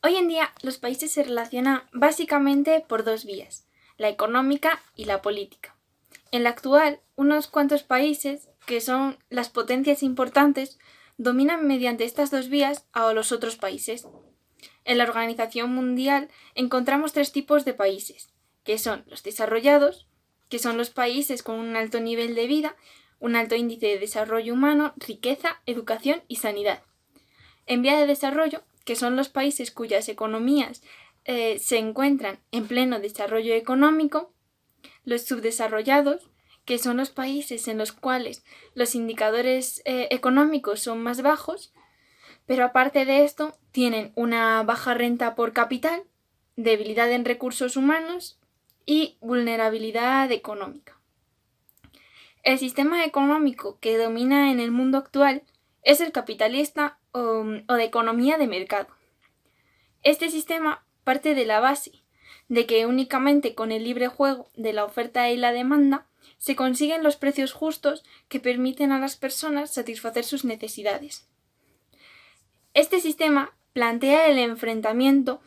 Hoy en día los países se relacionan básicamente por dos vías, la económica y la política. En la actual, unos cuantos países, que son las potencias importantes, dominan mediante estas dos vías a los otros países. En la Organización Mundial encontramos tres tipos de países, que son los desarrollados, que son los países con un alto nivel de vida, un alto índice de desarrollo humano, riqueza, educación y sanidad. En vía de desarrollo, que son los países cuyas economías se encuentran en pleno desarrollo económico, los subdesarrollados, que son los países en los cuales los indicadores económicos son más bajos, pero aparte de esto tienen una baja renta por capital, debilidad en recursos humanos y vulnerabilidad económica. El sistema económico que domina en el mundo actual es el capitalista o de economía de mercado. Este sistema parte de la base de que únicamente con el libre juego de la oferta y la demanda se consiguen los precios justos que permiten a las personas satisfacer sus necesidades. Este sistema plantea el enfrentamiento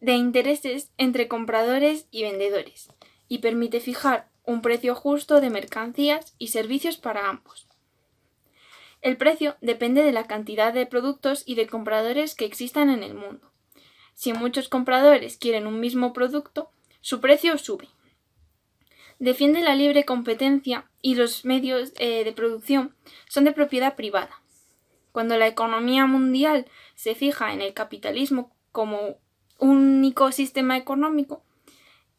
de intereses entre compradores y vendedores y permite fijar un precio justo de mercancías y servicios para ambos. El precio depende de la cantidad de productos y de compradores que existan en el mundo. Si muchos compradores quieren un mismo producto, su precio sube. Defiende la libre competencia y los medios de producción son de propiedad privada. Cuando la economía mundial se fija en el capitalismo como único sistema económico,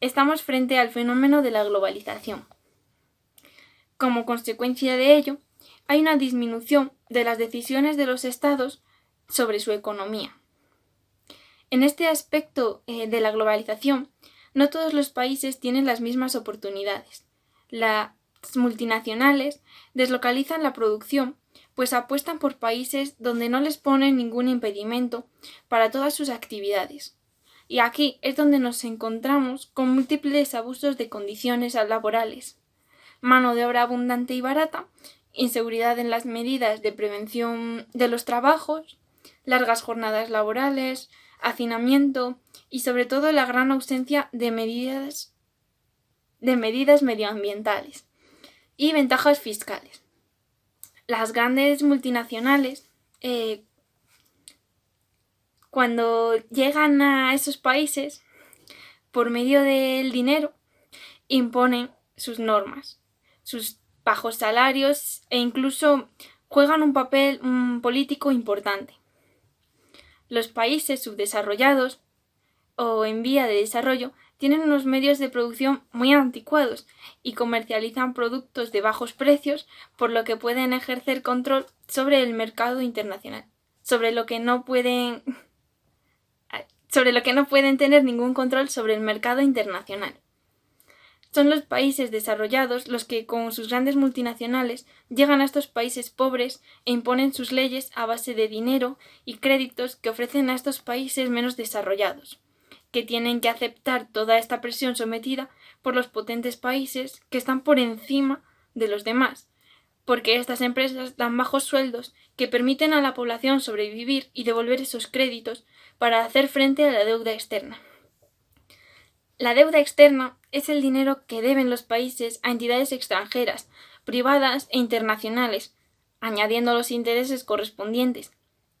estamos frente al fenómeno de la globalización. Como consecuencia de ello, hay una disminución de las decisiones de los estados sobre su economía. En este aspecto de la globalización, no todos los países tienen las mismas oportunidades. Las multinacionales deslocalizan la producción, pues apuestan por países donde no les ponen ningún impedimento para todas sus actividades. Y aquí es donde nos encontramos con múltiples abusos de condiciones laborales, mano de obra abundante y barata, inseguridad en las medidas de prevención de los trabajos, largas jornadas laborales, hacinamiento y sobre todo la gran ausencia de medidas medioambientales y ventajas fiscales. Las grandes multinacionales, cuando llegan a esos países, por medio del dinero, imponen sus normas, sus bajos salarios e incluso juegan un papel político importante. Los países subdesarrollados o en vía de desarrollo tienen unos medios de producción muy anticuados y comercializan productos de bajos precios, por lo que pueden ejercer control sobre el mercado internacional, sobre lo que no pueden tener ningún control sobre el mercado internacional. Son los países desarrollados los que, con sus grandes multinacionales, llegan a estos países pobres e imponen sus leyes a base de dinero y créditos que ofrecen a estos países menos desarrollados, que tienen que aceptar toda esta presión sometida por los potentes países que están por encima de los demás, porque estas empresas dan bajos sueldos que permiten a la población sobrevivir y devolver esos créditos para hacer frente a la deuda externa. La deuda externa es el dinero que deben los países a entidades extranjeras, privadas e internacionales, añadiendo los intereses correspondientes.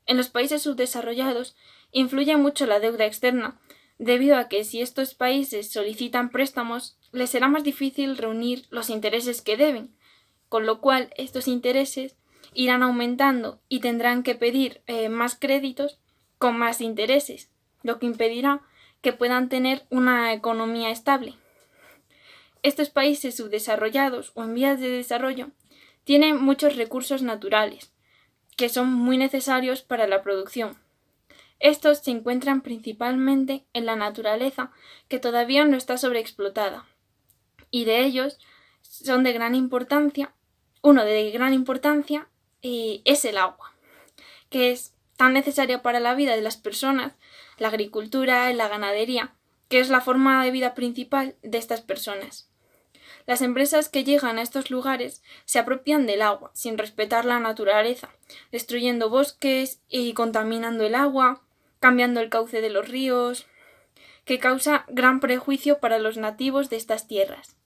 En los países subdesarrollados influye mucho la deuda externa, debido a que si estos países solicitan préstamos, les será más difícil reunir los intereses que deben, con lo cual estos intereses irán aumentando y tendrán que pedir más créditos con más intereses, lo que impedirá que puedan tener una economía estable. Estos países subdesarrollados o en vías de desarrollo tienen muchos recursos naturales, que son muy necesarios para la producción. Estos se encuentran principalmente en la naturaleza, que todavía no está sobreexplotada, y de ellos son de gran importancia. Uno de gran importancia es el agua, que es tan necesaria para la vida de las personas, la agricultura y la ganadería, que es la forma de vida principal de estas personas. Las empresas que llegan a estos lugares se apropian del agua, sin respetar la naturaleza, destruyendo bosques y contaminando el agua, cambiando el cauce de los ríos, que causa gran prejuicio para los nativos de estas tierras.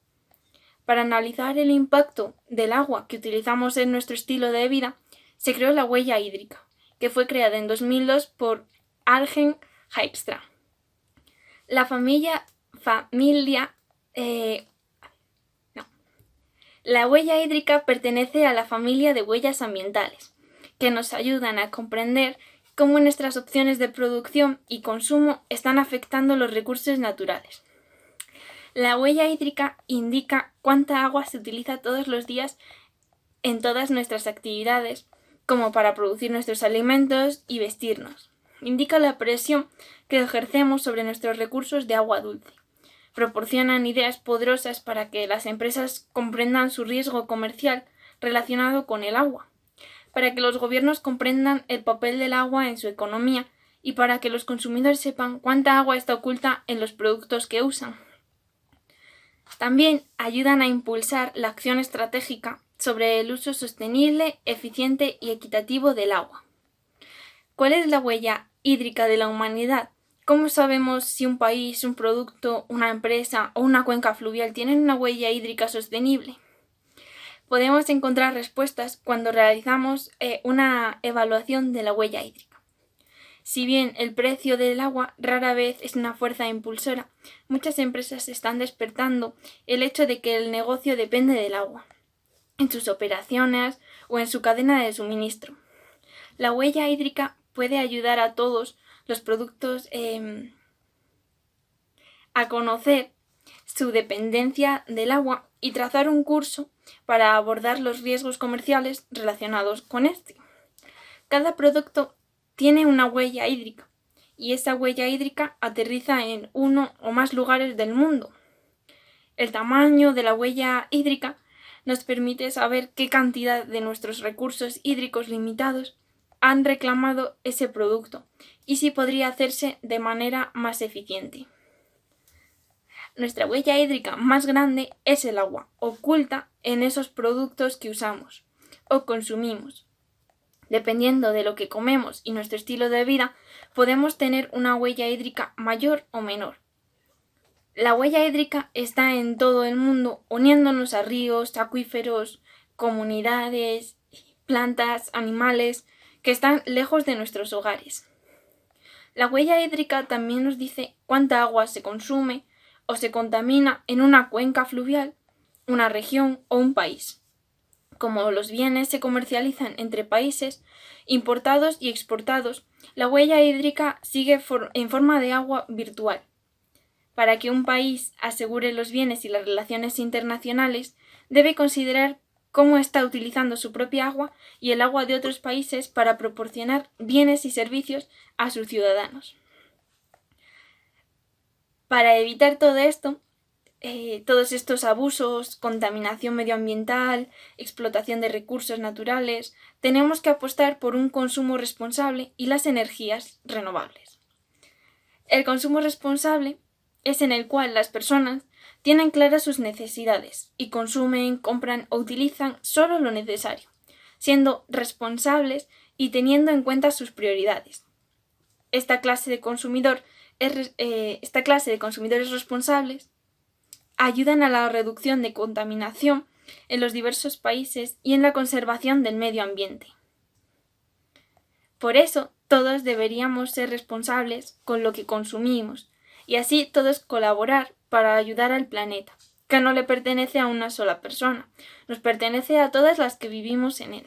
Para analizar el impacto del agua que utilizamos en nuestro estilo de vida, se creó la huella hídrica, que fue creada en 2002 por Arjen Dijkstra. La huella hídrica pertenece a la familia de huellas ambientales, que nos ayudan a comprender cómo nuestras opciones de producción y consumo están afectando los recursos naturales. La huella hídrica indica cuánta agua se utiliza todos los días en todas nuestras actividades, como para producir nuestros alimentos y vestirnos. Indica la presión que ejercemos sobre nuestros recursos de agua dulce. Proporcionan ideas poderosas para que las empresas comprendan su riesgo comercial relacionado con el agua, para que los gobiernos comprendan el papel del agua en su economía y para que los consumidores sepan cuánta agua está oculta en los productos que usan. También ayudan a impulsar la acción estratégica sobre el uso sostenible, eficiente y equitativo del agua. ¿Cuál es la huella hídrica de la humanidad? ¿Cómo sabemos si un país, un producto, una empresa o una cuenca fluvial tienen una huella hídrica sostenible? Podemos encontrar respuestas cuando realizamos una evaluación de la huella hídrica. Si bien el precio del agua rara vez es una fuerza impulsora, muchas empresas están despertando el hecho de que el negocio depende del agua, en sus operaciones o en su cadena de suministro. La huella hídrica puede ayudar a todos los productos a conocer su dependencia del agua y trazar un curso para abordar los riesgos comerciales relacionados con este. Cada producto tiene una huella hídrica y esa huella hídrica aterriza en uno o más lugares del mundo. El tamaño de la huella hídrica nos permite saber qué cantidad de nuestros recursos hídricos limitados han reclamado ese producto y si podría hacerse de manera más eficiente. Nuestra huella hídrica más grande es el agua, oculta en esos productos que usamos o consumimos. Dependiendo de lo que comemos y nuestro estilo de vida, podemos tener una huella hídrica mayor o menor. La huella hídrica está en todo el mundo, uniéndonos a ríos, acuíferos, comunidades, plantas, animales que están lejos de nuestros hogares. La huella hídrica también nos dice cuánta agua se consume o se contamina en una cuenca fluvial, una región o un país. Como los bienes se comercializan entre países, importados y exportados, la huella hídrica sigue en forma de agua virtual. Para que un país asegure los bienes y las relaciones internacionales, debe considerar cómo está utilizando su propia agua y el agua de otros países para proporcionar bienes y servicios a sus ciudadanos. Para evitar todo esto, todos estos abusos, contaminación medioambiental, explotación de recursos naturales, tenemos que apostar por un consumo responsable y las energías renovables. El consumo responsable es en el cual las personas tienen claras sus necesidades y consumen, compran o utilizan solo lo necesario, siendo responsables y teniendo en cuenta sus prioridades. Esta clase de consumidores responsables ayudan a la reducción de contaminación en los diversos países y en la conservación del medio ambiente. Por eso, todos deberíamos ser responsables con lo que consumimos y así todos colaborar para ayudar al planeta, que no le pertenece a una sola persona, nos pertenece a todas las que vivimos en él.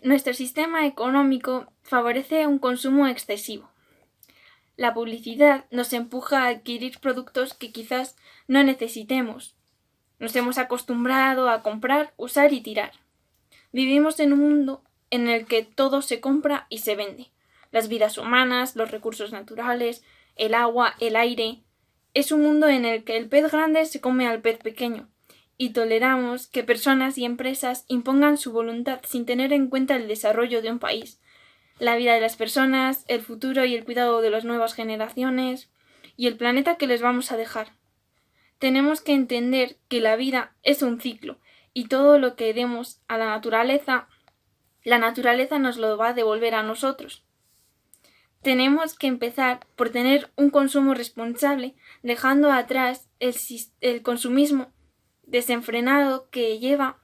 Nuestro sistema económico favorece un consumo excesivo. La publicidad nos empuja a adquirir productos que quizás no necesitemos. Nos hemos acostumbrado a comprar, usar y tirar. Vivimos en un mundo en el que todo se compra y se vende. Las vidas humanas, los recursos naturales, el agua, el aire. Es un mundo en el que el pez grande se come al pez pequeño y toleramos que personas y empresas impongan su voluntad sin tener en cuenta el desarrollo de un país, la vida de las personas, el futuro y el cuidado de las nuevas generaciones y el planeta que les vamos a dejar. Tenemos que entender que la vida es un ciclo y todo lo que demos a la naturaleza nos lo va a devolver a nosotros. tenemos que empezar por tener un consumo responsable, dejando atrás el consumismo desenfrenado que lleva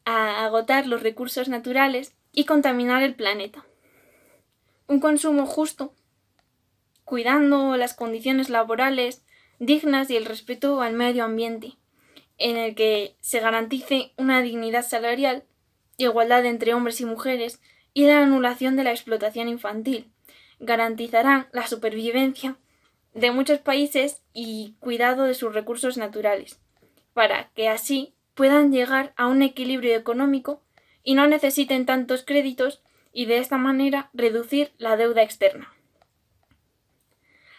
a agotar los recursos naturales y contaminar el planeta. Un consumo justo, cuidando las condiciones laborales dignas y el respeto al medio ambiente, en el que se garantice una dignidad salarial, igualdad entre hombres y mujeres y la anulación de la explotación infantil, garantizarán la supervivencia de muchos países y cuidado de sus recursos naturales, para que así puedan llegar a un equilibrio económico y no necesiten tantos créditos y de esta manera reducir la deuda externa.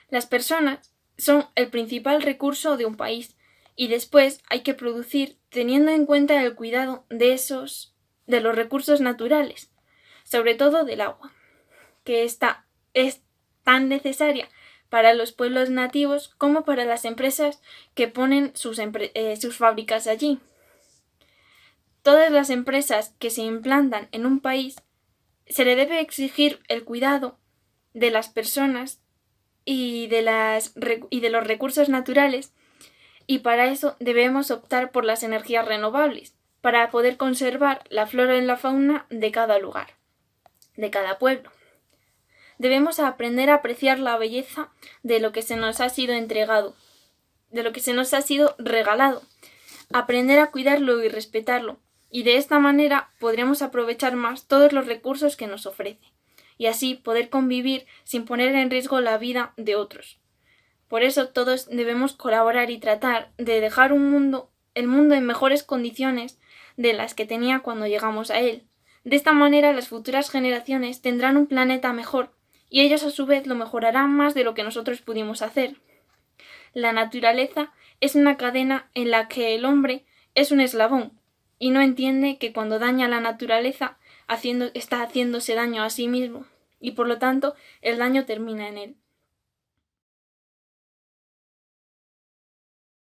Las personas son el principal recurso de un país y después hay que producir teniendo en cuenta el cuidado de los recursos naturales, sobre todo del agua, que es tan necesaria para los pueblos nativos como para las empresas que ponen sus fábricas allí. Todas las empresas que se implantan en un país se le debe exigir el cuidado de las personas y de los recursos naturales, y para eso debemos optar por las energías renovables, para poder conservar la flora y la fauna de cada lugar, de cada pueblo. Debemos aprender a apreciar la belleza de lo que se nos ha sido entregado, de lo que se nos ha sido regalado, aprender a cuidarlo y respetarlo, y de esta manera podremos aprovechar más todos los recursos que nos ofrece, y así poder convivir sin poner en riesgo la vida de otros. Por eso todos debemos colaborar y tratar de dejar el mundo en mejores condiciones de las que tenía cuando llegamos a él. De esta manera las futuras generaciones tendrán un planeta mejor y ellos a su vez lo mejorarán más de lo que nosotros pudimos hacer. La naturaleza es una cadena en la que el hombre es un eslabón y no entiende que cuando daña la naturaleza está haciéndose daño a sí mismo y por lo tanto el daño termina en él.